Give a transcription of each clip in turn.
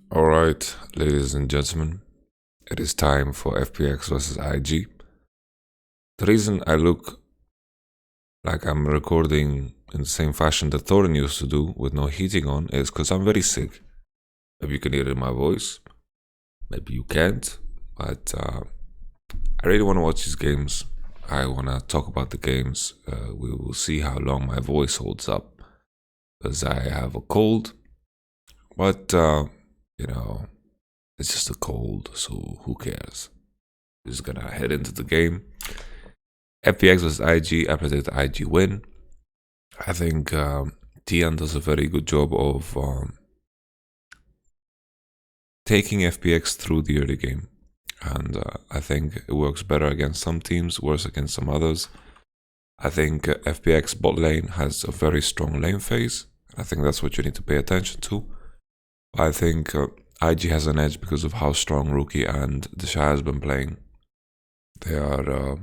Alright, ladies and gentlemen, it is time for FPX versus IG. The reason I look like I'm recording in the same fashion that Thorin used to do with no heating on is because I'm very sick. Maybe you can hear it in my voice, maybe you can't, but I really want to watch these games. I want to talk about the games. We will see how long my voice holds up because I have a cold, but it's just a cold, so who cares? Just gonna head into the game. FPX versus IG. I predict IG win. I think Tian does a very good job of taking FPX through the early game, and I think it works better against some teams, worse against some others. I think FPX bot lane has a very strong lane phase. I think that's what you need to pay attention to. I think IG has an edge because of how strong Rookie and Desha has been playing. They are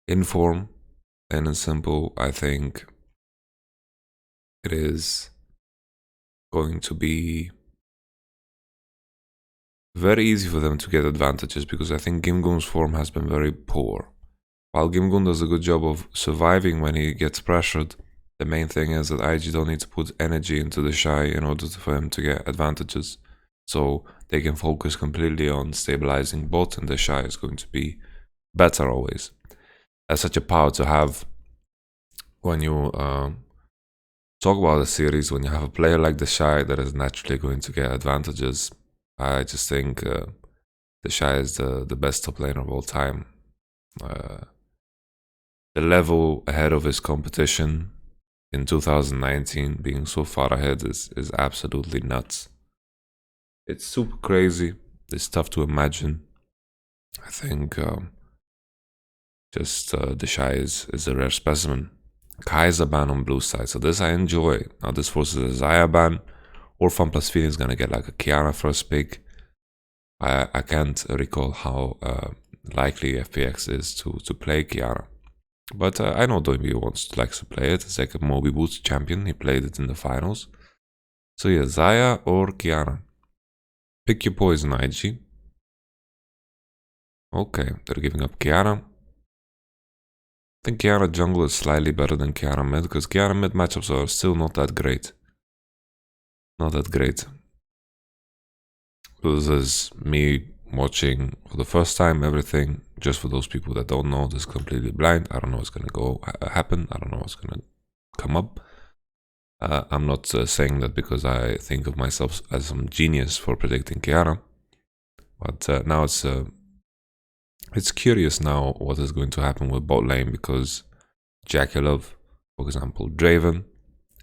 in form, and in simple, I think it is going to be very easy for them to get advantages because I think Gimgun's form has been very poor. While Gimgun does a good job of surviving when he gets pressured, the main thing is that IG don't need to put energy into the Shy in order for him to get advantages. So they can focus completely on stabilizing bot, and the Shy is going to be better always. That's such a power to have when you talk about a series, when you have a player like the Shy that is naturally going to get advantages. I just think the Shy is the best top laner of all time. The level ahead of his competition in 2019 being so far ahead is absolutely nuts. It's super crazy. It's tough to imagine. I think the Shy is a rare specimen. Kai'Sa ban on blue side, so this I enjoy. Now this forces a Xayah ban. Orphan plus Phoenix is gonna get like a Kiana first pick. I can't recall how likely FPX is to play Kiana. But I know Doinby likes to play it. It's like a Moby Boots champion. He played it in the finals. So yeah, Xayah or Kiana. Pick your poison, IG. Okay, they're giving up Kiana. I think Kiana jungle is slightly better than Kiana mid, because Kiana mid matchups are still not that great. Not that great. This is me watching for the first time everything. Just for those people that don't know, this is completely blind. I don't know what's gonna happen. I don't know what's gonna come up. I'm not saying that because I think of myself as some genius for predicting Kiana, but now it's curious now what is going to happen with bot lane, because Jackalov, for example, Draven,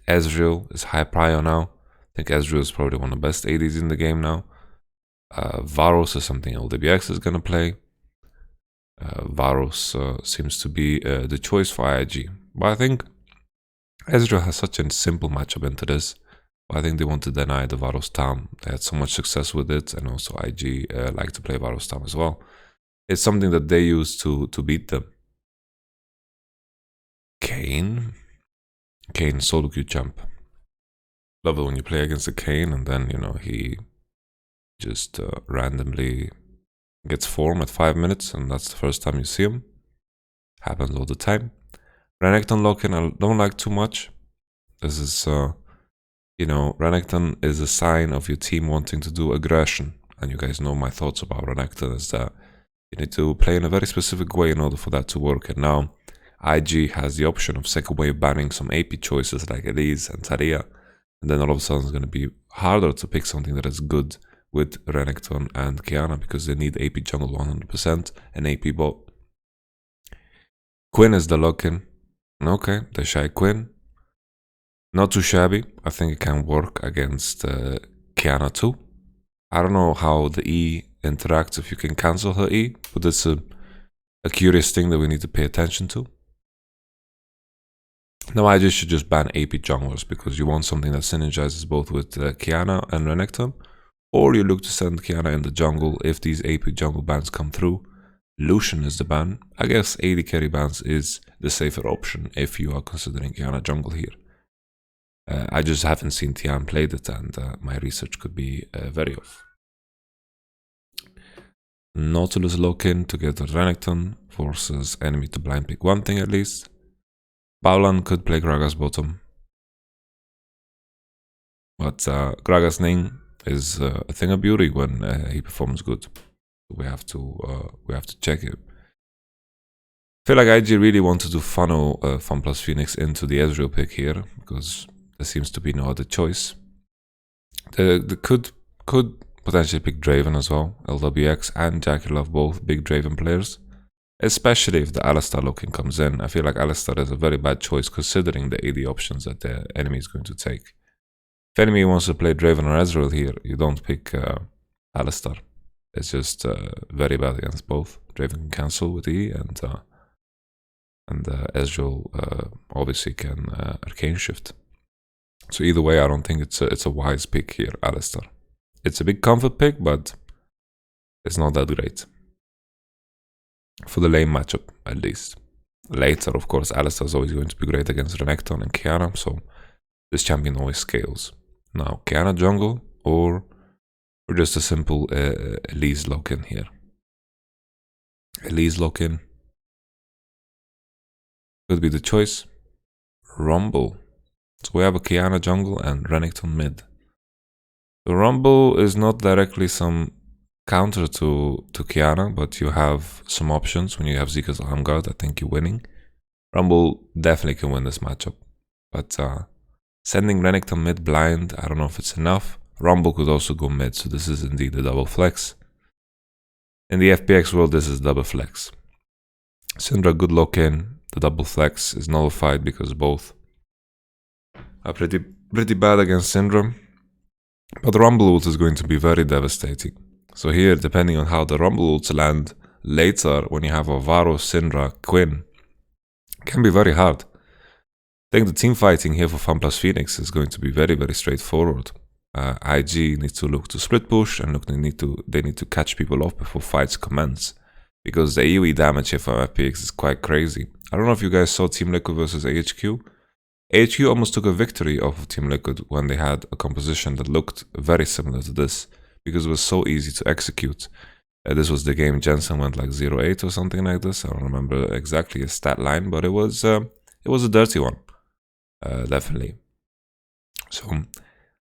Ezreal is high prio now. I think Ezreal is probably one of the best ADs in the game now. Varus is something LWX is gonna play. Varus seems to be the choice for IG, but I think Ezreal has such a simple matchup into this. But I think they want to deny the Varus Tam. They had so much success with it, and also IG like to play Varus Tam as well. It's something that they use to beat them. Kayn solo queue champ. Love it when you play against a Kayn and then he just randomly gets form at 5 minutes, and that's the first time you see him. Happens all the time. Renekton lock-in I don't like too much. This is Renekton is a sign of your team wanting to do aggression, and you guys know my thoughts about Renekton is that you need to play in a very specific way in order for that to work. And now IG has the option of second wave banning some AP choices like Elise and Taria, and then all of a sudden it's going to be harder to pick something that is good with Renekton and Kiana, because they need AP jungle 100% and AP bot. Quinn is the lock-in. Okay, the Shy Quinn. Not too shabby. I think it can work against Kiana too. I don't know how the E interacts if you can cancel her E, but it's a curious thing that we need to pay attention to. Now I should just ban AP junglers, because you want something that synergizes both with Kiana and Renekton, or you look to send Kiana in the jungle if these AP jungle bans come through. Lucian is the ban. I guess AD carry bans is the safer option if you are considering Kiana jungle here. I just haven't seen Tian played it, and my research could be very off. Nautilus lock-in together Renekton forces enemy to blind pick one thing at least. Bowlan could play Gragas bottom, but Gragas Ning is a thing of beauty when he performs good. We have to check it. I feel like IG really wanted to funnel Fun Plus Phoenix into the Ezreal pick here because there seems to be no other choice. They could potentially pick Draven as well. LWX and Jackie Love both big Draven players, especially if the Alistar looking comes in. I feel like Alistar is a very bad choice considering the AD options that the enemy is going to take. If enemy wants to play Draven or Ezreal here, you don't pick Alistar. It's just very bad against both. Draven can cancel with E, and Ezreal obviously can Arcane Shift. So either way, I don't think it's a wise pick here, Alistar. It's a big comfort pick, but it's not that great. For the lane matchup, at least. Later, of course, Alistar is always going to be great against Renekton and Kiana, so this champion always scales. Now, Kiana jungle or just a simple Elise lock-in here. Elise lock-in could be the choice. Rumble. So we have a Kiana jungle and Renekton mid. The Rumble is not directly some counter to Kiana, but you have some options. When you have Zika's Arm Guard, I think you're winning. Rumble definitely can win this matchup. But sending Renekton mid blind, I don't know if it's enough. Rumble could also go mid, so this is indeed a double flex. In the FPX world, this is double flex. Syndra good lock-in. The double flex is nullified because both are pretty bad against Syndra. But Rumble ult is going to be very devastating. So here, depending on how the Rumble ults land later, when you have a Varus, Syndra, Quinn, can be very hard. I think the team fighting here for Fun Plus Phoenix is going to be very, very straightforward. IG needs to look to split push, and look, they need to catch people off before fights commence. Because the AoE damage here from FPX is quite crazy. I don't know if you guys saw Team Liquid versus AHQ. AHQ almost took a victory off of Team Liquid when they had a composition that looked very similar to this, because it was so easy to execute. This was the game Jensen went like 0-8 or something like this. I don't remember exactly his stat line, but it was a dirty one, definitely. So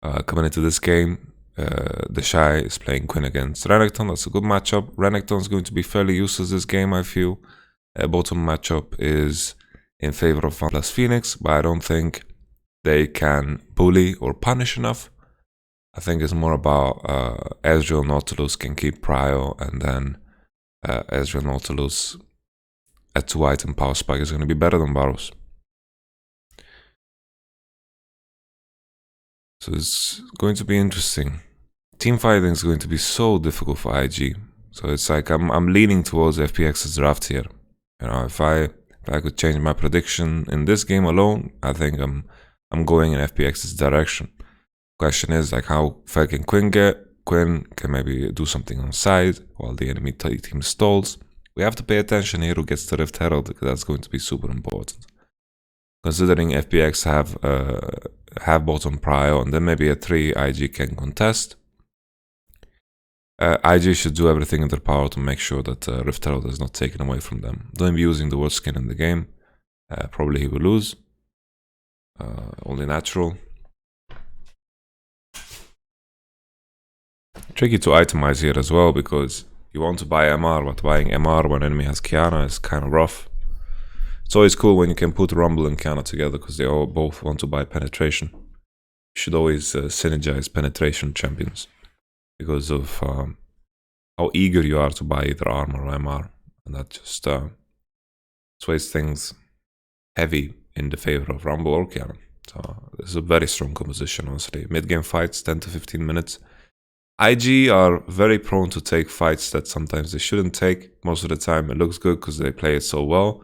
coming into this game, the Shy is playing Quinn against Renekton. That's a good matchup. Renekton is going to be fairly useless this game, I feel. Bottom matchup is in favor of Fun Plus Phoenix, but I don't think they can bully or punish enough. I think it's more about Ezreal Nautilus can keep prio, and then Ezreal Nautilus at 2-item power spike is going to be better than Varus. So it's going to be interesting. Team fighting is going to be so difficult for IG. So it's like I'm leaning towards FPX's draft here. You know, if I could change my prediction in this game alone, I think I'm going in FPX's direction. Question is like how far can Quinn get? Quinn can maybe do something on side while the enemy team stalls. We have to pay attention here who gets the Rift Herald, because that's going to be super important. Considering FPX have bottom prio and then maybe a 3 IG can contest, IG should do everything in their power to make sure that Rift Herald is not taken away from them. Don't be using the worst skin in the game. Probably he will lose. Only natural. Tricky to itemize here as well, because you want to buy MR, but buying MR when enemy has Kiana is kind of rough. It's always cool when you can put Rumble and Kiana together, because they all both want to buy penetration. You should always synergize penetration champions, because of how eager you are to buy either armor or MR, and that just sways things heavy in the favor of Rumble or Kiana. So this is a very strong composition, honestly. Mid-game fights, 10 to 15 minutes. IG are very prone to take fights that sometimes they shouldn't take. Most of the time it looks good because they play it so well,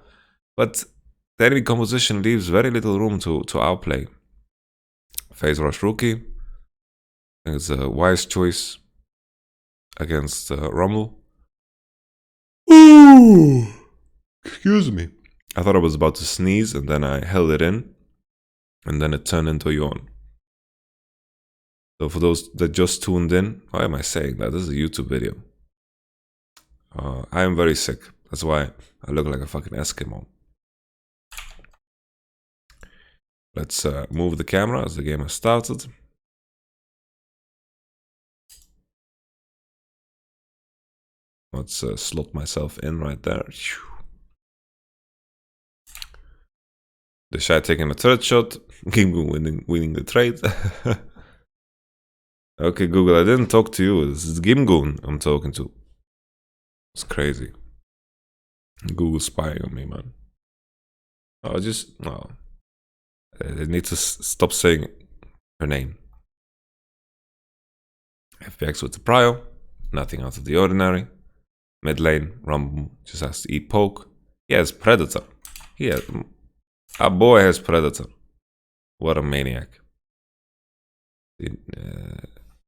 but the enemy composition leaves very little room to outplay. Phase Rush Rookie, I think it's a wise choice against Rumble. Ooh, excuse me. I thought I was about to sneeze and then I held it in, and then it turned into a yawn. So for those that just tuned in, why am I saying that? This is a YouTube video. I am very sick. That's why I look like a fucking Eskimo. Let's move the camera as the game has started. Let's slot myself in right there. The Shy taking a third shot. Gimgoon winning the trade. Okay, Google, I didn't talk to you. This is Gimgoon I'm talking to. It's crazy. Google spying on me, man. Oh, I need to stop saying her name. FPX with the prio. Nothing out of the ordinary. Mid lane, Rumble just has to eat poke. He has Predator. Our boy has Predator. What a maniac.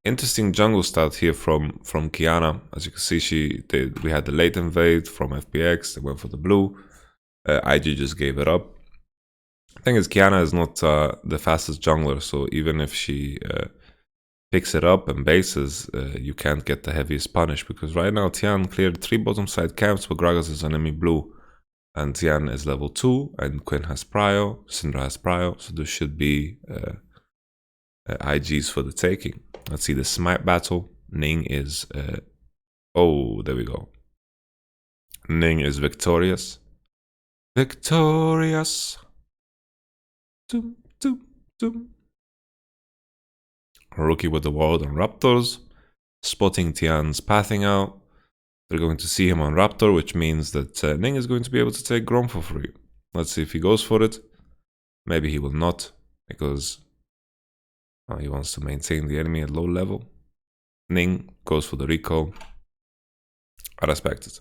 Interesting jungle start here from Qiyana. As you can see, we had the late invade from FPX. They went for the blue. IG just gave it up. The thing is, Qiyana is not the fastest jungler, so even if she picks it up and bases, you can't get the heaviest punish, because right now Tian cleared 3 bottom side camps, but Gragas is enemy blue, and Tian is level 2, and Quinn has prio, Syndra has prio, so there should be IGs for the taking. Let's see the smite battle. Ning is... oh, there we go. Ning is victorious. Victorious! Doom, doom, doom. Rookie with the ward on Raptors. Spotting Tian's pathing out. They're going to see him on Raptor, which means that Ning is going to be able to take Grom for free. Let's see if he goes for it. Maybe he will not, because he wants to maintain the enemy at low level. Ning goes for the recall. I respect it.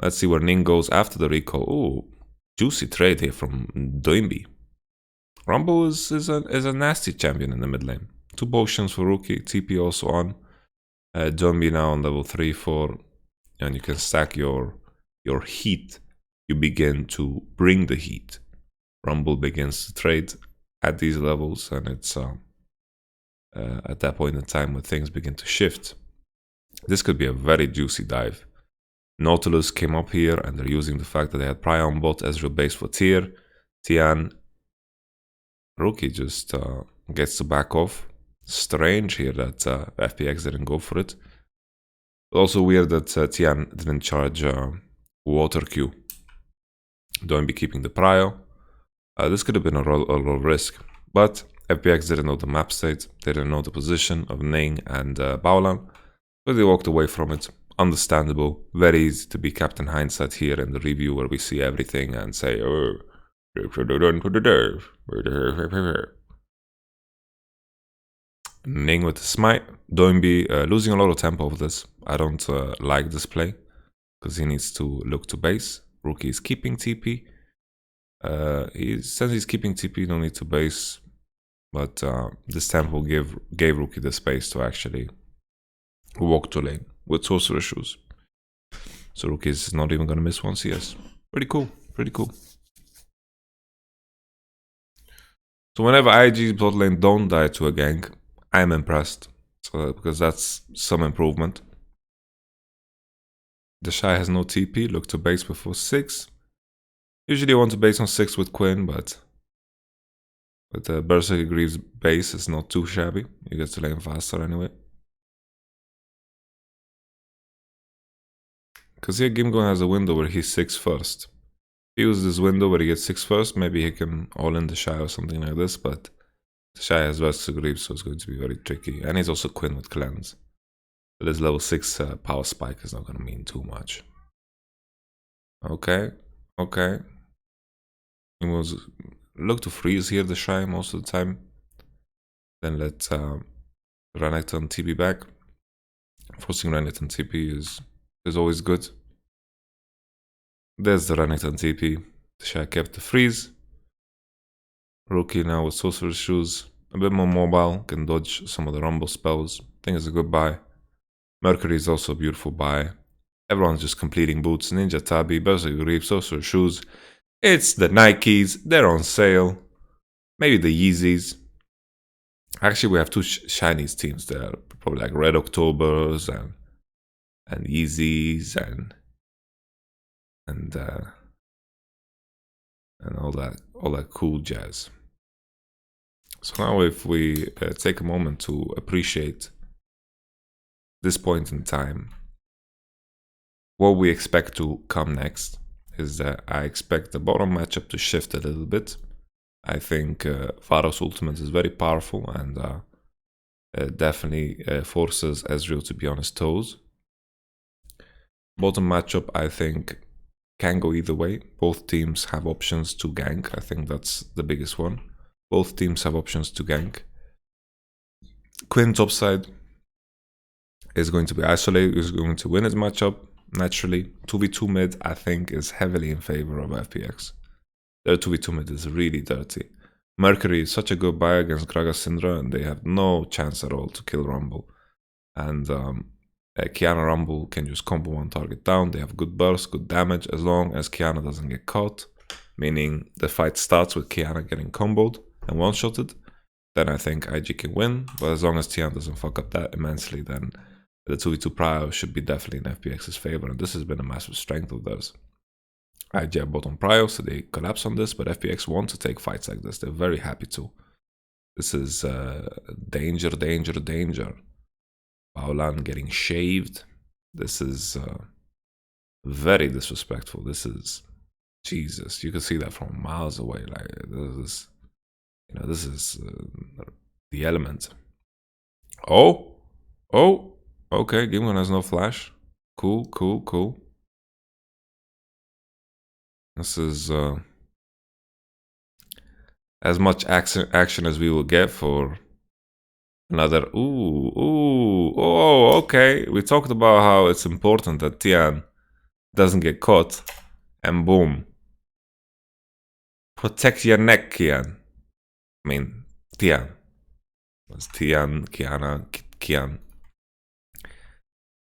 Let's see where Ning goes after the recall. Ooh, juicy trade here from Doimbi. Rumble is a nasty champion in the mid lane. 2 potions for Rookie, TP also on. Doimbi now on level 3, 4, and you can stack your heat. You begin to bring the heat. Rumble begins to trade at these levels, and it's at that point in time where things begin to shift. This could be a very juicy dive. Nautilus came up here, and they're using the fact that they had Prio on bot, Ezreal base for tier. Tian, Rookie just gets to back off. Strange here that FPX didn't go for it. Also weird that Tian didn't charge Water Q. Don't be keeping the prio. This could have been a roll risk, but FPX didn't know the map state. They didn't know the position of Ning and Baolan, so they walked away from it. Understandable. Very easy to be Captain Hindsight here in the review, where we see everything and say, oh, Ning with the smite. Doimbi losing a lot of tempo over this. I don't like this play, because he needs to look to base. Rookie is keeping TP. Since he's keeping TP, no need to base. But this tempo gave Rookie the space to actually walk to lane with sorcerer shoes. So Rookie is not even going to miss one CS. Pretty cool. Pretty cool. So whenever IG's bot lane don't die to a gank, I'm impressed. So, because that's some improvement. The Shy has no TP. Look to base before 6. Usually I want to base on 6 with Quinn, but with the Berserker Greaves base, it's not too shabby. You get to lane faster anyway. Because here Gimgon has a window where he's 6 first. If he uses this window where he gets 6 first, maybe he can all in the Shy or something like this, but the Shy has Berserker Greaves, so it's going to be very tricky. And he's also Quinn with Cleanse. So this level 6 power spike is not going to mean too much. Okay, okay. He was look to freeze here the Shy most of the time. Then let Renekton TP back. Forcing Renekton TP is always good. There's the Renekton TP. The Shy kept the freeze. Rookie now with Sorcerer's Shoes. A bit more mobile, can dodge some of the Rumble spells. I think it's a good buy. Mercury is also a beautiful buy. Everyone's just completing boots. Ninja Tabi, Berserker Greaves, Sorcerer's Shoes. It's the Nikes. They're on sale. Maybe the Yeezys. Actually, we have two Chinese teams there, probably like Red Octobers and Yeezys and all that cool jazz. So now, if we take a moment to appreciate this point in time, what we expect to come next is that I expect the bottom matchup to shift a little bit. I think Varos Ultimate is very powerful and definitely forces Ezreal to be on his toes. Bottom matchup, I think, can go either way. Both teams have options to gank. I think that's the biggest one. Both teams have options to gank. Quinn topside is going to be isolated, is going to win his matchup naturally. 2v2 mid, I think, is heavily in favor of FPX. Their 2v2 mid is really dirty. Mercury is such a good buy against Gragas Syndra, and they have no chance at all to kill Rumble. And Kiana Rumble can just combo one target down. They have good burst, good damage, as long as Kiana doesn't get caught. Meaning the fight starts with Kiana getting comboed and one-shotted. Then I think IG can win. But as long as Tian doesn't fuck up that immensely, then the 2v2 prio should be definitely in FPX's favor. And this has been a massive strength of theirs. IG have bottom prio, so they collapse on this. But FPX want to take fights like this. They're very happy to. This is danger, danger, danger. Paolan getting shaved. This is very disrespectful. This is Jesus. You can see that from miles away. Like this is the element. Oh, okay. Gimgon has no flash. Cool. This is as much action as we will get for another. Okay. We talked about how it's important that Tian doesn't get caught, and boom. Protect your neck, Kian. I mean, Tian. It's Tian, Kian.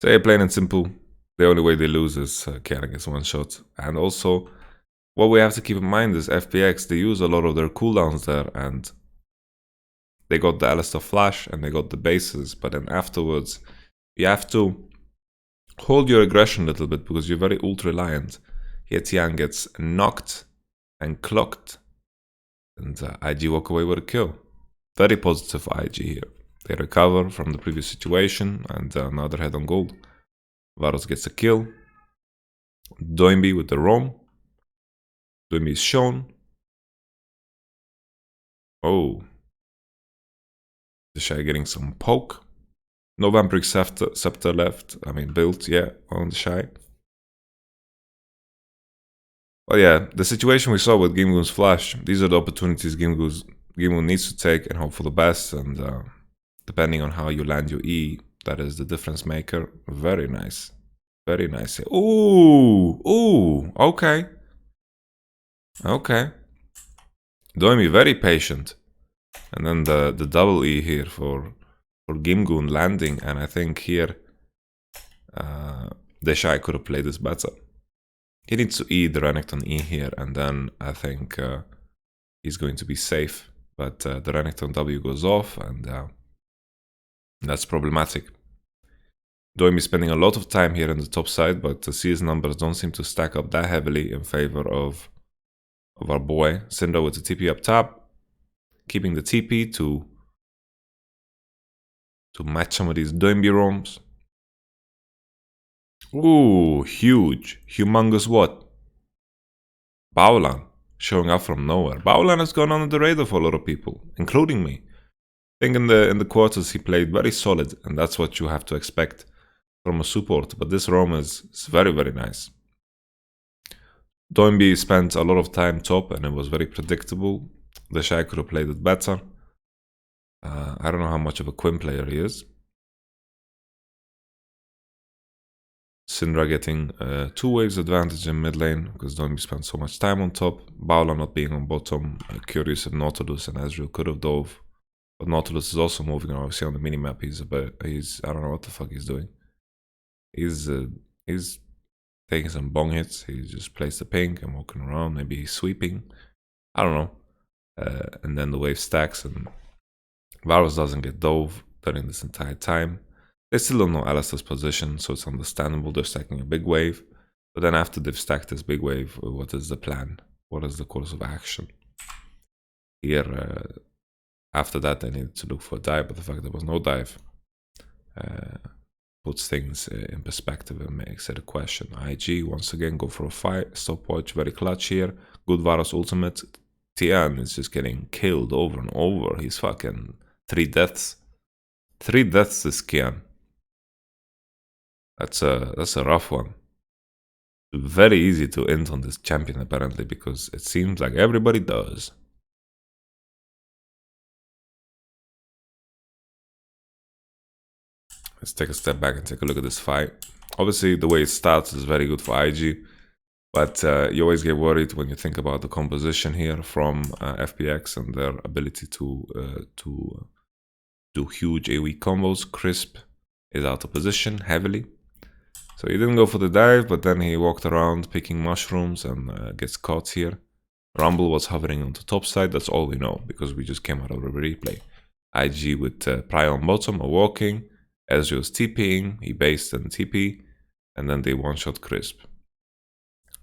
So plain and simple, the only way they lose is Kian gets one shot. And also, what we have to keep in mind is FPX, they use a lot of their cooldowns there, and they got the Alistar Flash and they got the bases, but then afterwards, you have to hold your aggression a little bit because you're very ult reliant. Here Tian gets knocked and clocked, and IG walk away with a kill. Very positive for IG here. They recover from the previous situation, and now they're head on gold. Varos gets a kill. Doimbi with the roam. Doimbi is shown. Oh. The Shy getting some poke. No Vampiric Scepter left. I mean, built, yeah, on the Shy. But yeah, the situation we saw with Gimgoon's flash, these are the opportunities Gimgoon needs to take and hope for the best. And depending on how you land your E, that is the difference maker. Very nice. Very nice. Ooh, okay. Doimi very patient. And then the double E here for Gimgoon landing. And I think here Deshai could have played this better. He needs to E the Renekton E here, and then I think he's going to be safe. But the Renekton W goes off, and that's problematic. Doimi is spending a lot of time here on the top side, but the CS numbers don't seem to stack up that heavily in favor of our boy. Syndra with the TP up top, keeping the TP to match some of these Doimbi roams. Ooh, huge. Humongous what? Baolan showing up from nowhere. Baolan has gone under the radar for a lot of people, including me. I think in the quarters he played very solid, and that's what you have to expect from a support. But this roam is very, very nice. Doimbi spent a lot of time top, and it was very predictable. The Shy could have played it better. I don't know how much of a Quinn player he is. Syndra getting 2 waves advantage in mid lane because Doimbi spent so much time on top. Baola not being on bottom. Curious if Nautilus and Ezreal could have dove. But Nautilus is also moving around. See on the minimap, he's I don't know what the fuck he's doing. He's taking some bong hits. He just plays the ping and walking around. Maybe he's sweeping. I don't know. And then the wave stacks and Varus doesn't get dove during this entire time. They still don't know Alistair's position, so it's understandable they're stacking a big wave. But then after they've stacked this big wave, what is the plan? What is the course of action? Here, after that, they needed to look for a dive, but the fact there was no dive puts things in perspective and makes it a question. IG, once again, go for a fight. Stopwatch, very clutch here. Good Varus ultimate. Tian is just getting killed over and over. He's fucking 3 deaths. 3 deaths this Kian. That's a rough one. Very easy to end on this champion apparently, because it seems like everybody does. Let's take a step back and take a look at this fight. Obviously, the way it starts is very good for IG, but you always get worried when you think about the composition here from FPX and their ability to do huge AoE combos. Crisp is out of position heavily. So he didn't go for the dive, but then he walked around picking mushrooms and gets caught here. Rumble was hovering on the top side, that's all we know, because we just came out of a replay. IG with Pry on bottom or walking. Ezreal was TPing, he based and TP, and then they one-shot Crisp.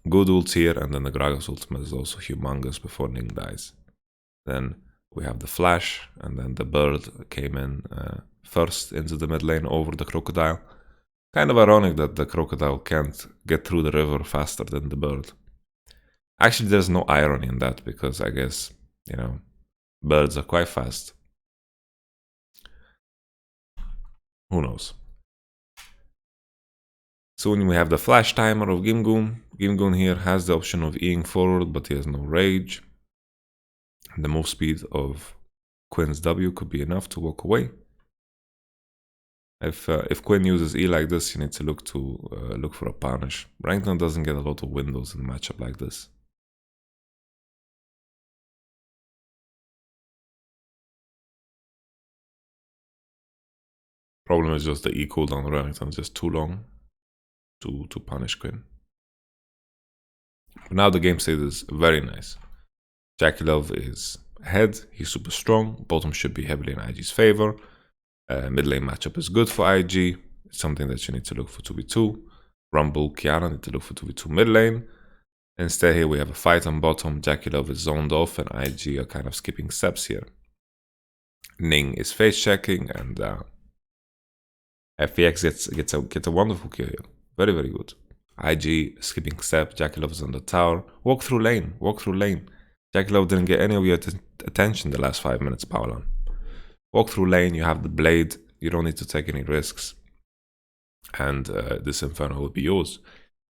Good ult here, and then the Gragas ultimate is also humongous before Ning dies. Then we have the flash, and then the bird came in first into the mid lane over the crocodile. Kind of ironic that the crocodile can't get through the river faster than the bird. Actually, there's no irony in that, because I guess, you know, birds are quite fast. Who knows? Soon we have the flash timer of Gimgoon. Gimgoon here has the option of Eing forward, but he has no rage. The move speed of Quinn's W could be enough to walk away. If Quinn uses E like this, you need to look for a punish. Rankton doesn't get a lot of windows in a matchup like this. Problem is just the E cooldown on Remington is just too long to punish Quinn. But now the game state is very nice. JackeyLove is ahead, he's super strong, bottom should be heavily in IG's favor. Mid lane matchup is good for IG, it's something that you need to look for 2v2. Rumble, Kiana need to look for 2v2 mid lane. Instead here we have a fight on bottom, JackeyLove is zoned off and IG are kind of skipping steps here. Ning is face checking and FPX gets a wonderful kill here. Very, very good. IG skipping step, JackeyLove is on the tower. Walk through lane, walk through lane. JackeyLove didn't get any of your attention the last 5 minutes, Paolan. Walk through lane, you have the blade, you don't need to take any risks. And this Inferno will be yours.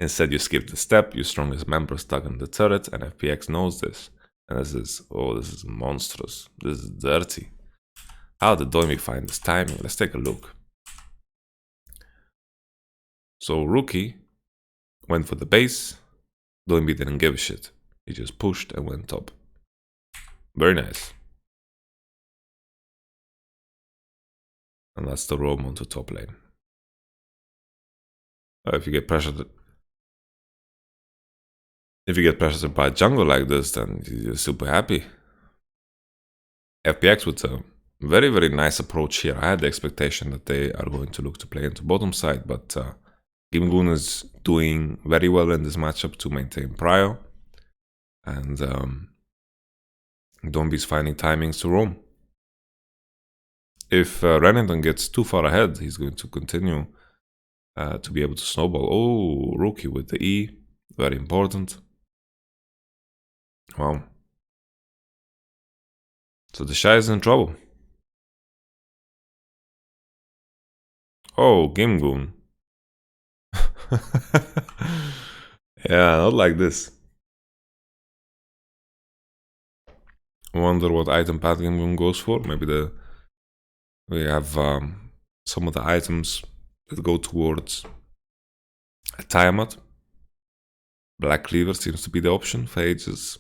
Instead, you skip the step, your strongest member stuck in the turret, and FPX knows this. And this is monstrous. This is dirty. How did Doimi find this timing? Let's take a look. So Rookie went for the base, Doimi didn't give a shit. He just pushed and went top. Very nice. And that's the roam onto top lane. If you get pressured by a jungle like this, then you're super happy. FPX with a very, very nice approach here. I had the expectation that they are going to look to play into bottom side, but Gimgoon is doing very well in this matchup to maintain prio. And Dombi's finding timings to roam. If Renington gets too far ahead, he's going to continue to be able to snowball. Oh, Rookie with the E. Very important. Wow. So the Shy is in trouble. Oh, Gimgoon. Yeah, not like this. I wonder what item path Gimgoon goes for. Maybe we have some of the items that go towards a Tiamat. Black Cleaver seems to be the option. Phage is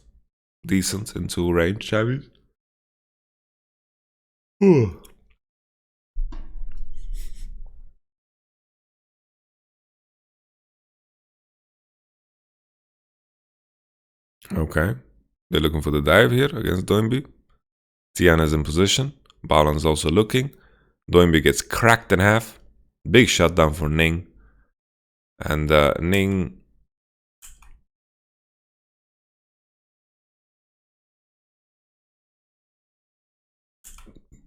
decent into range champions. Okay. They're looking for the dive here against Doinby. Tiana is in position. Baolan's also looking. Doinbi gets cracked in half. Big shutdown for Ning. And Ning...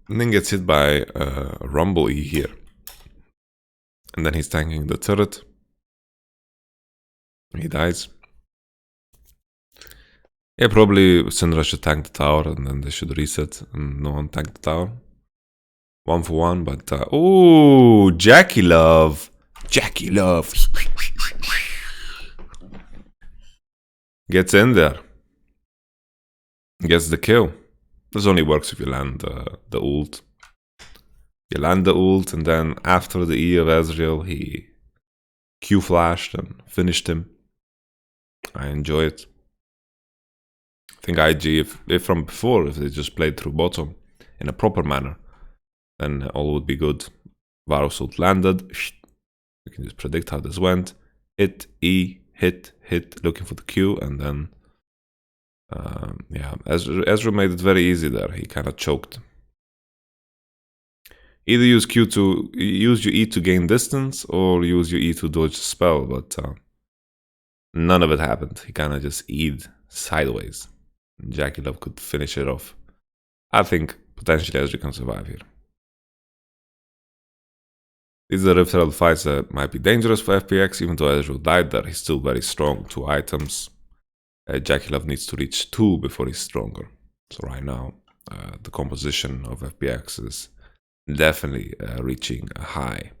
Ning gets hit by Rumble E here. And then he's tanking the turret. He dies. Yeah, probably Syndra should tank the tower and then they should reset and no one tank the tower. 1 for 1, but... oh, Jackie Love! Jackie Love! Gets in there. Gets the kill. This only works if you land the ult. You land the ult and then after the E of Ezreal, he Q flashed and finished him. I enjoy it. I think IG, if from before, if they just played through bottom in a proper manner, then all would be good. Varus ult landed. You can just predict how this went. Hit, E, hit, looking for the Q, and then yeah, Ezra made it very easy there. He kind of choked. Either use Q to use your E to gain distance, or use your E to dodge the spell, but none of it happened. He kind of just E'd sideways. Jackie Love could finish it off. I think potentially Ezra can survive here. These are Rift Herald fights that might be dangerous for FPX, even though Ezra died there. He's still very strong. 2 items. Jackie Love needs to reach 2 before he's stronger. So right now, the composition of FPX is definitely reaching a high.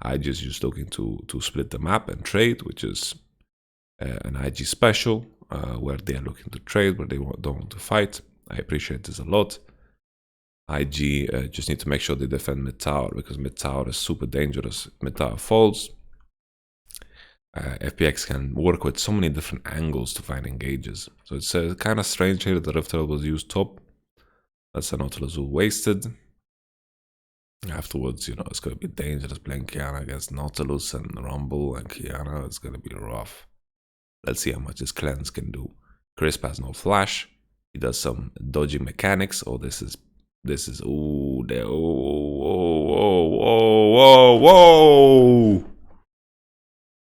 I just looking to split the map and trade, which is an IG special, where they are looking to trade, where they don't want to fight. I appreciate this a lot. IG just need to make sure they defend mid tower, because mid tower is super dangerous. Mid tower falls. FPX can work with so many different angles to find engages. So it's kind of strange here that the Rift Herald was used top. That's an Nautilus wasted. Afterwards, you know, it's going to be dangerous playing Kiana against Nautilus and Rumble and Kiana. It's going to be rough. Let's see how much this cleanse can do. Crisp has no flash. He does some dodgy mechanics. Oh, this is ooh, there. Whoa.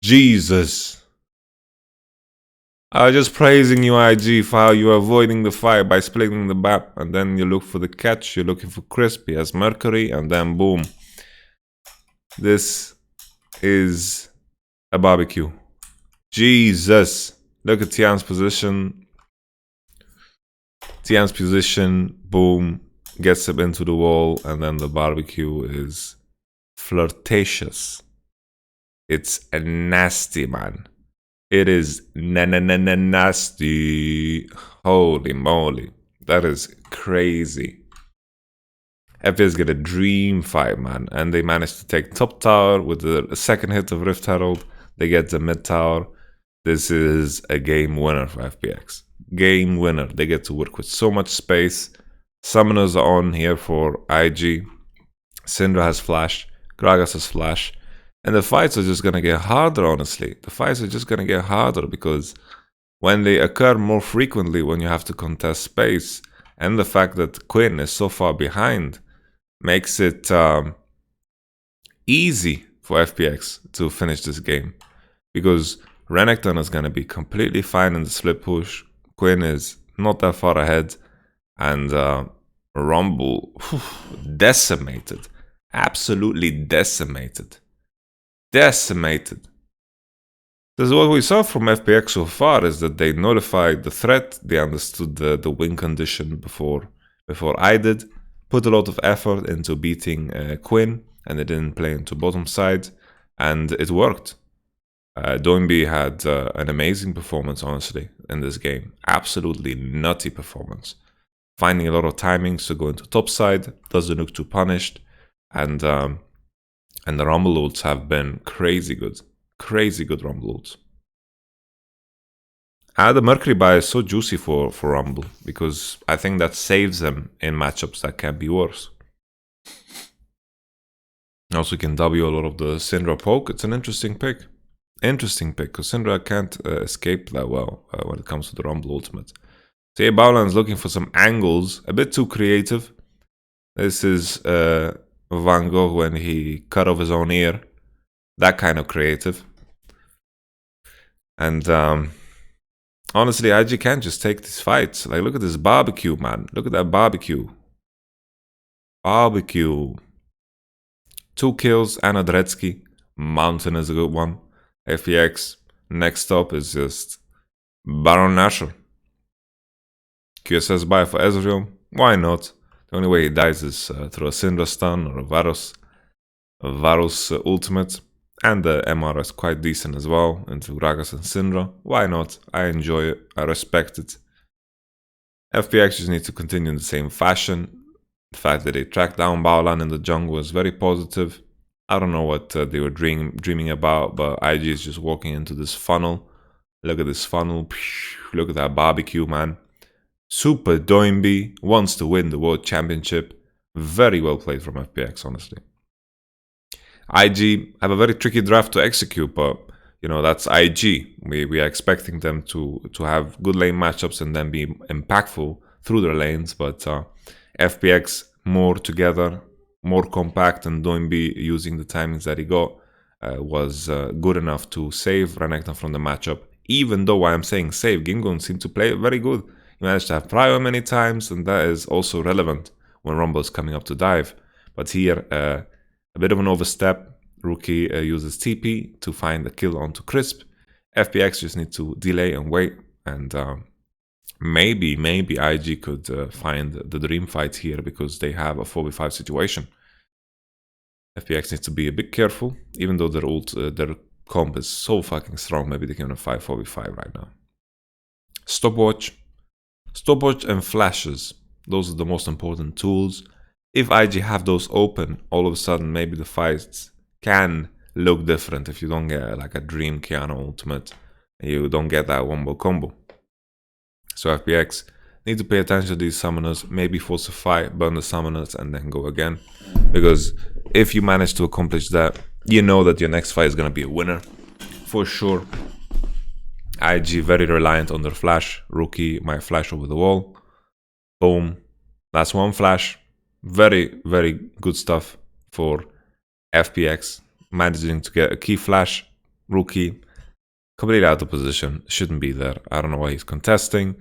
Jesus. I was just praising you, IG, for how you're avoiding the fight by splitting the map, and then you look for the catch, you're looking for Crisp, he has Mercury, and then boom. This is a barbecue. Jesus. Look at Tian's position. Tian's position, boom, gets him into the wall, and then the barbecue is flirtatious. It's a nasty, man. It is nasty. Holy moly. That is crazy. FPX get a dream fight, man. And they managed to take top tower with the second hit of Rift Herald. They get the mid tower. This is a game winner for FPX. Game winner. They get to work with so much space. Summoners are on here for IG. Syndra has flash. Gragas has flash. And the fights are just going to get harder, honestly. The fights are just going to get harder because when they occur more frequently, when you have to contest space, and the fact that Quinn is so far behind makes it easy for FPX to finish this game. Because Renekton is going to be completely fine in the split push. Quinn is not that far ahead. And Rumble, decimated. Absolutely decimated. Decimated. Because what we saw from FPX so far is that they notified the threat, they understood the win condition before I did, put a lot of effort into beating Quinn, and they didn't play into bottom side, and it worked. Doinbi had an amazing performance, honestly, in this game. Absolutely nutty performance. Finding a lot of timings to go into top side, doesn't look too punished, and the Rumble ults have been crazy good. Crazy good Rumble ults. The Mercury buy is so juicy for Rumble, because I think that saves them in matchups that can be worse. Also, you can W a lot of the Syndra poke. It's an interesting pick. Interesting pick, because Syndra can't escape that well when it comes to the Rumble ultimate. So yeah, Baolan's looking for some angles, a bit too creative. This is Van Gogh when he cut off his own ear. That kind of creative. And honestly, IG can't just take these fights. Like, look at this barbecue, man. Look at that barbecue. Barbecue. 2 kills, Anna Dretsky. Mountain is a good one. FPX. Next up is just Baron Nashor. QSS buy for Ezreal. Why not? The only way he dies is through a Syndra stun or a Varus ultimate. And the MR is quite decent as well into Gragas and Syndra. Why not? I enjoy it. I respect it. FPX just needs to continue in the same fashion. The fact that they tracked down Baolan in the jungle was very positive. I don't know what they were dreaming about, but IG is just walking into this funnel. Look at this funnel. Look at that barbecue, man. Super Doinby wants to win the World Championship. Very well played from FPX, honestly. IG have a very tricky draft to execute, but you know, that's IG. We are expecting them to have good lane matchups and then be impactful through their lanes, but FPX more together, more compact, and Doinby using the timings that he got was good enough to save Renekton from the matchup. Even though I'm saying save, Gingon seemed to play very good. He managed to have Prio many times, and that is also relevant when Rumble is coming up to dive. But here, a bit of an overstep. Rookie uses TP to find the kill onto Crisp. FPX just need to delay and wait, and maybe IG could find the dream fight here because they have a 4v5 situation. FPX needs to be a bit careful, even though their comp is so fucking strong. Maybe they can have 4v5 right now. Stopwatch and flashes. Those are the most important tools. If IG have those open, all of a sudden maybe the fights can look different if you don't get like a dream Kiana ultimate and you don't get that wombo combo. So FPX need to pay attention to these summoners, maybe falsify, burn the summoners, and then go again. Because if you manage to accomplish that, you know that your next fight is going to be a winner. For sure. IG very reliant on their flash. Rookie might flash over the wall. Boom. That's one flash. Very, very good stuff for FPX. Managing to get a key flash. Rookie completely out of position. Shouldn't be there. I don't know why he's contesting.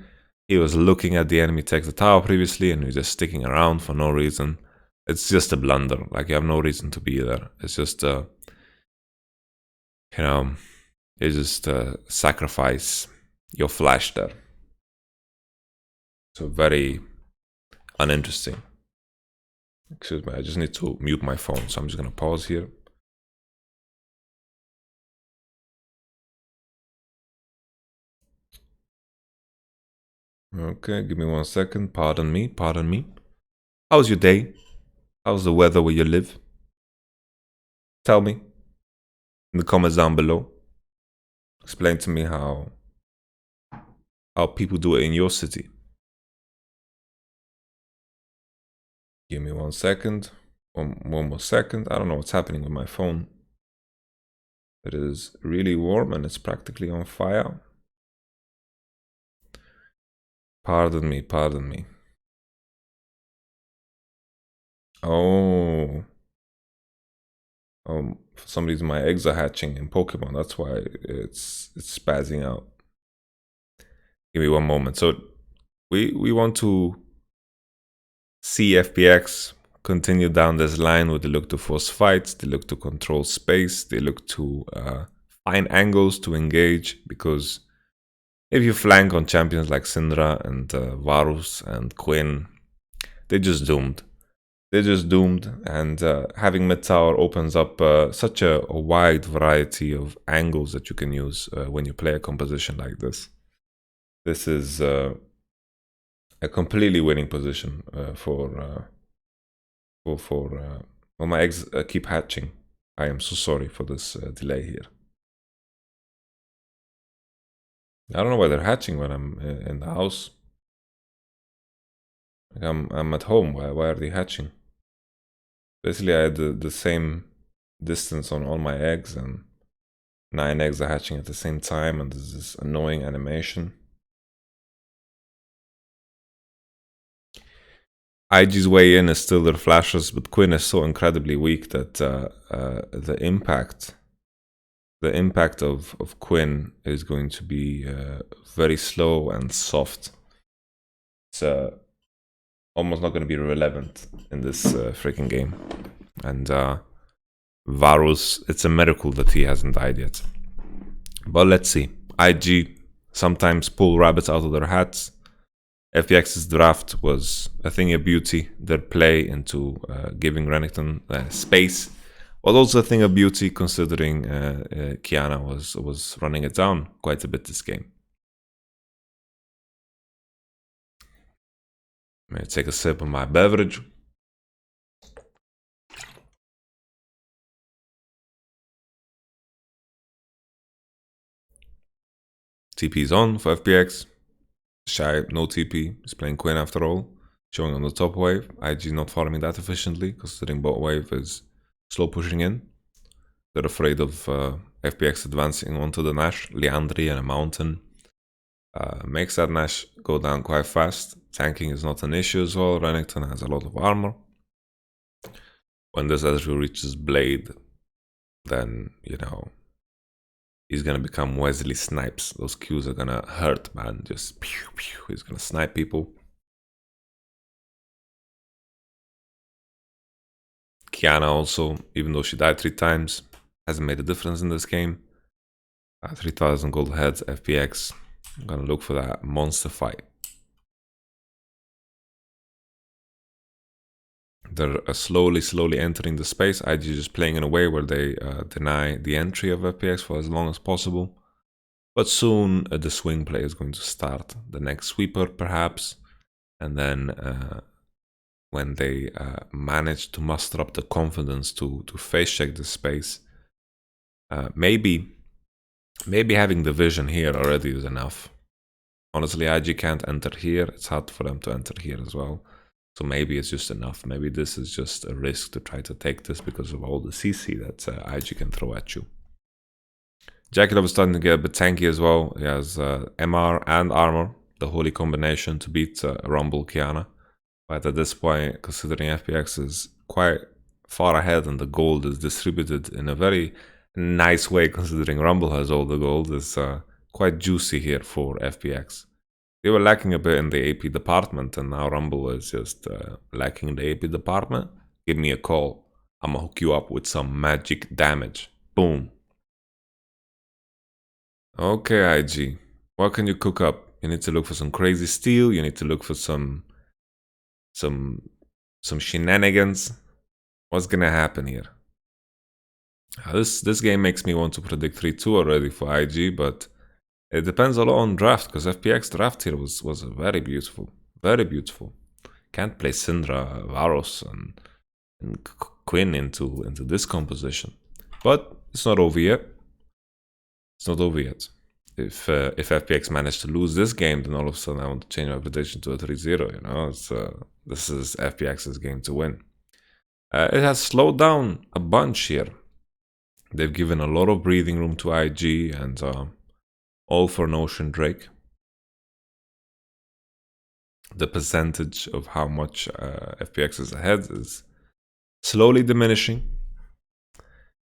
He was looking at the enemy take the tower previously and he's just sticking around for no reason. It's just a blunder. Like, you have no reason to be there. It's just, you know, you just sacrifice your flash there. So very uninteresting. Excuse me, I just need to mute my phone, so I'm just gonna pause here. Okay, give me 1 second. Pardon me. How's your day? How's the weather where you live? Tell me in the comments down below. Explain to me how people do it in your city. Give me 1 second. One more second. I don't know what's happening with my phone. It is really warm and it's practically on fire. Pardon me. Oh, for some reason my eggs are hatching in Pokemon. That's why it's spazzing out. Give me 1 moment. So we want to see FPX continue down this line where they look to force fights, they look to control space, they look to find angles to engage, because if you flank on champions like Syndra and Varus and Quinn, they're just doomed. They're just doomed, and having mid tower opens up such a wide variety of angles that you can use when you play a composition like this. This is a completely winning position well, my eggs keep hatching. I am so sorry for this delay here. I don't know why they're hatching when I'm in the house. Like, I'm at home. Why are they hatching? Basically, I had the same distance on all my eggs, and 9 eggs are hatching at the same time, and there's this annoying animation. IG's way in is still their flashes, but Quinn is so incredibly weak that the impact of Quinn is going to be very slow and soft. It's almost not going to be relevant in this freaking game. And Varus, it's a miracle that he hasn't died yet. But let's see. IG sometimes pull rabbits out of their hats. FPX's draft was a thing of beauty. Their play into giving Renekton space was also a thing of beauty, considering Qiyana was running it down quite a bit this game. I'm gonna take a sip of my beverage. TP's on for FPX. Shy, no TP. He's playing Quinn after all. Showing on the top wave. IG not farming that efficiently, considering bot wave is slow pushing in. They're afraid of FPX advancing onto the Nash. Liandry and a mountain. Makes that Nash go down quite fast. Tanking is not an issue as well. Renekton has a lot of armor. When this Ezreal reaches Blade, then, you know, he's gonna become Wesley Snipes. Those Qs are gonna hurt, man. Just pew, pew. He's gonna snipe people. Qiyana also, even though she died 3 times, hasn't made a difference in this game. 3000 gold heads, FPX. I'm gonna look for that monster fight. They're slowly entering the space. IG just playing in a way where they deny the entry of FPX for as long as possible. But soon the swing play is going to start. The next sweeper, perhaps. And then when they manage to muster up the confidence to face check the space, maybe having the vision here already is enough. Honestly, IG can't enter here. It's hard for them to enter here as well. So maybe it's just enough. Maybe this is just a risk to try to take this because of all the CC that IG can throw at you. Jackalob is starting to get a bit tanky as well. He has MR and armor, the holy combination to beat Rumble Qiyana. But at this point, considering FPX is quite far ahead and the gold is distributed in a very nice way, considering Rumble has all the gold, is quite juicy here for FPX. They were lacking a bit in the AP department, and now Rumble is just lacking in the AP department. Give me a call. I'm gonna hook you up with some magic damage. Boom. Okay, IG. What can you cook up? You need to look for some crazy steal. You need to look for some shenanigans. What's gonna happen here? This game makes me want to predict 3-2 already for IG, but it depends a lot on draft, because FPX draft here was very beautiful. Very beautiful. Can't play Syndra, Varus, and Quinn into this composition. But it's not over yet. It's not over yet. If FPX managed to lose this game, then all of a sudden I want to change my prediction to a 3-0, you know? This is FPX's game to win. It has slowed down a bunch here. They've given a lot of breathing room to IG, and all for Notion Drake. The percentage of how much FPX is ahead is slowly diminishing.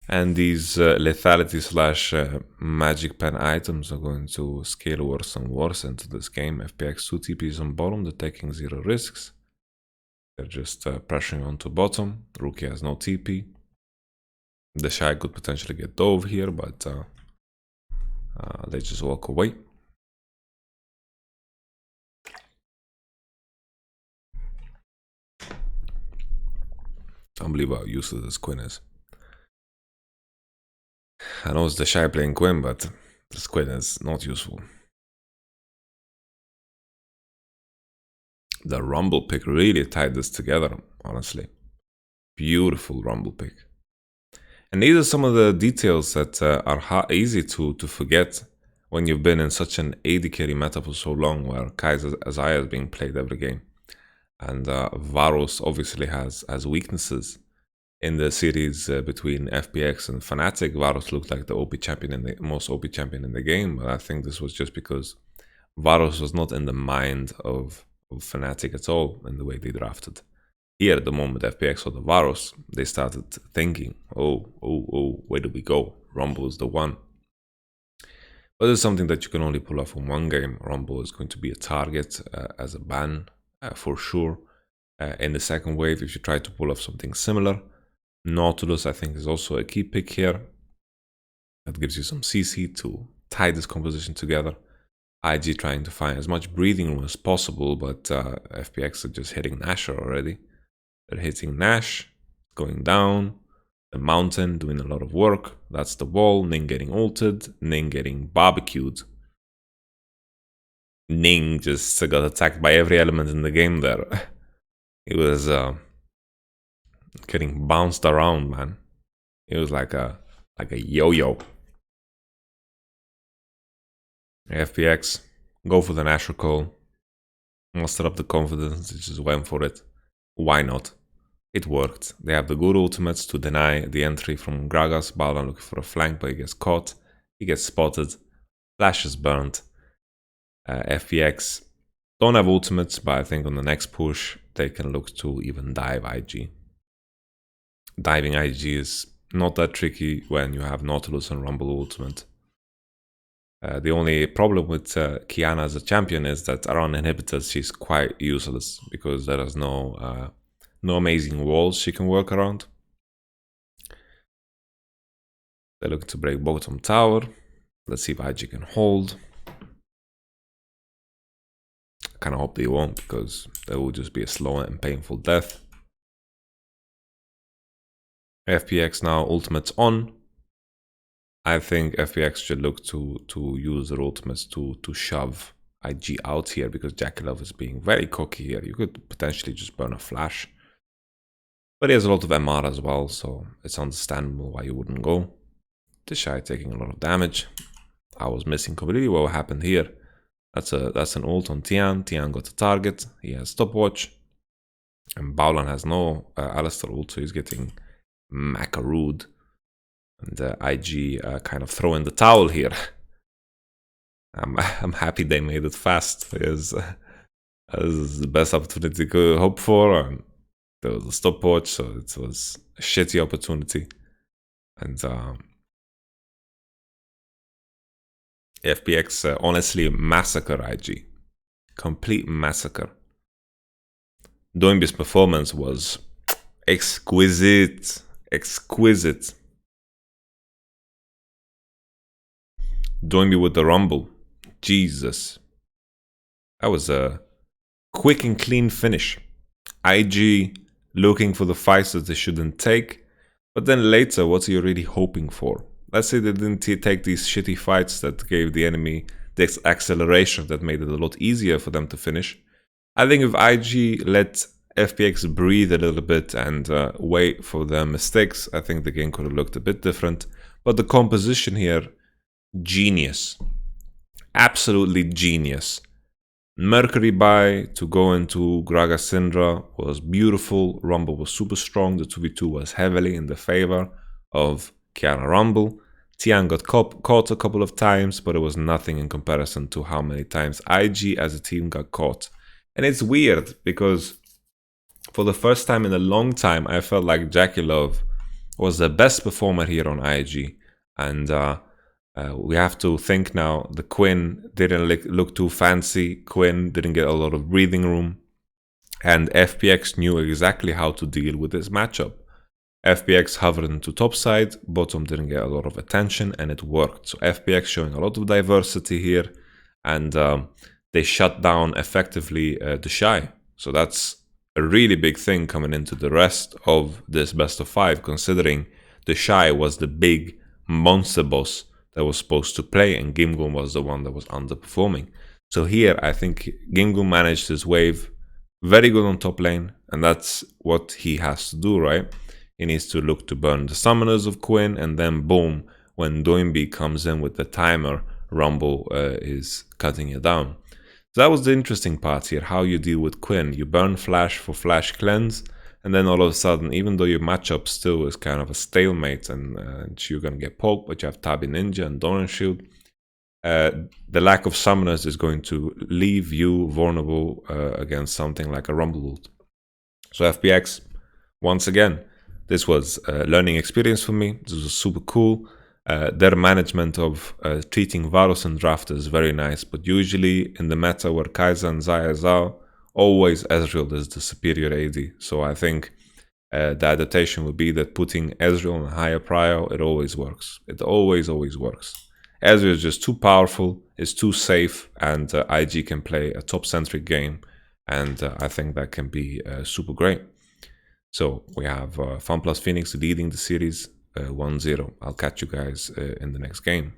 And these lethality / magic pen items are going to scale worse and worse into this game. FPX 2 TPs on bottom, they're taking 0 risks. They're just pressuring onto bottom. Rookie has no TP. The Shy could potentially get dove here, but they just walk away. Unbelievable how useless this Quinn is. I know it's the Shy playing Quinn, but this Quinn is not useful. The Rumble pick really tied this together, honestly. Beautiful Rumble pick. And these are some of the details that are easy to forget when you've been in such an AD carry meta for so long, where Kaiser Azaya is being played every game. And Varus obviously has weaknesses. In the series between FPX and Fnatic, Varus looked like the OP champion, most OP champion in the game. But I think this was just because Varus was not in the mind of Fnatic at all in the way they drafted. Here, at the moment FPX or the Varus, they started thinking, oh, where do we go? Rumble is the one. But it's something that you can only pull off in one game. Rumble is going to be a target as a ban for sure. In the second wave, if you try to pull off something similar, Nautilus I think is also a key pick here. That gives you some CC to tie this composition together. IG trying to find as much breathing room as possible, but FPX are just hitting Nashor already. They're hitting Nash, going down, the mountain doing a lot of work. That's the wall, Ning getting ulted, Ning getting barbecued. Ning just got attacked by every element in the game there. He was getting bounced around, man. It was like a yo-yo. FPX, go for the Nashor call. Muster up the confidence, they just went for it. Why not? It worked. They have the good ultimates to deny the entry from Gragas. Baldan looking for a flank, but he gets caught. He gets spotted. Flash is burnt. FPX don't have ultimates, but I think on the next push, they can look to even dive IG. Diving IG is not that tricky when you have Nautilus and Rumble ultimate. The only problem with Qiyana as a champion is that around inhibitors, she's quite useless because there is no amazing walls she can work around. They look to break bottom tower. Let's see if IG can hold. I kind of hope they won't, because that will just be a slow and painful death. FPX now ultimates on. I think FPX should look to use their ultimates to shove IG out here, because Jakilov is being very cocky here. You could potentially just burn a flash. But he has a lot of MR as well, so it's understandable why you wouldn't go. The Shy taking a lot of damage. I was missing completely what happened here. That's an ult on Tian. Tian got a target. He has stopwatch. And Baolan has no Alistar ult, so he's getting macarood. And IG kind of throwing the towel here. I'm happy they made it fast, because this is the best opportunity you could hope for. There was a stopwatch, so it was a shitty opportunity. And FPX honestly massacre IG. Complete massacre. Doimbi's performance was exquisite. Exquisite. Doimbi with the Rumble. Jesus. That was a quick and clean finish. IG looking for the fights that they shouldn't take. But then later, what are you really hoping for? Let's say they didn't take these shitty fights that gave the enemy this acceleration that made it a lot easier for them to finish. I think if IG let FPX breathe a little bit and wait for their mistakes, I think the game could have looked a bit different. But the composition here, genius. Absolutely genius. Mercury buy to go into Gragas Syndra was beautiful. Rumble was super strong. The 2v2 was heavily in the favor of Qiyana Rumble. Tian got caught a couple of times, but it was nothing in comparison to how many times IG as a team got caught. And it's weird, because for the first time in a long time, I felt like Jakilov was the best performer here on IG. And we have to think now, the Quinn didn't look too fancy. Quinn didn't get a lot of breathing room. And FPX knew exactly how to deal with this matchup. FPX hovered into top side, bottom didn't get a lot of attention, and it worked. So FPX showing a lot of diversity here, and they shut down effectively the Shy. So that's a really big thing coming into the rest of this best of 5, considering the Shy was the big monster boss that was supposed to play, and Gimgun was the one that was underperforming. So here, I think Gimgun managed his wave very good on top lane, and that's what he has to do, right? He needs to look to burn the summoners of Quinn, and then boom, when Doimbi comes in with the timer, Rumble is cutting it down. So that was the interesting part here, how you deal with Quinn. You burn Flash for Flash Cleanse, and then all of a sudden, even though your matchup still is kind of a stalemate, and you're going to get poked, but you have Tabi Ninja and Doran Shield, the lack of summoners is going to leave you vulnerable against something like a Rumble ult. So FPX, once again, this was a learning experience for me. This was super cool. Their management of treating Varus and Draft is very nice, but usually in the meta where Kai'Sa and Xayah are, always Ezreal is the superior AD. So I think the adaptation would be that putting Ezreal on a higher prio, it always works. It always works. Ezreal is just too powerful, it's too safe, and IG can play a top-centric game, and I think that can be super great. So we have FunPlus Phoenix leading the series 1-0. I'll catch you guys in the next game.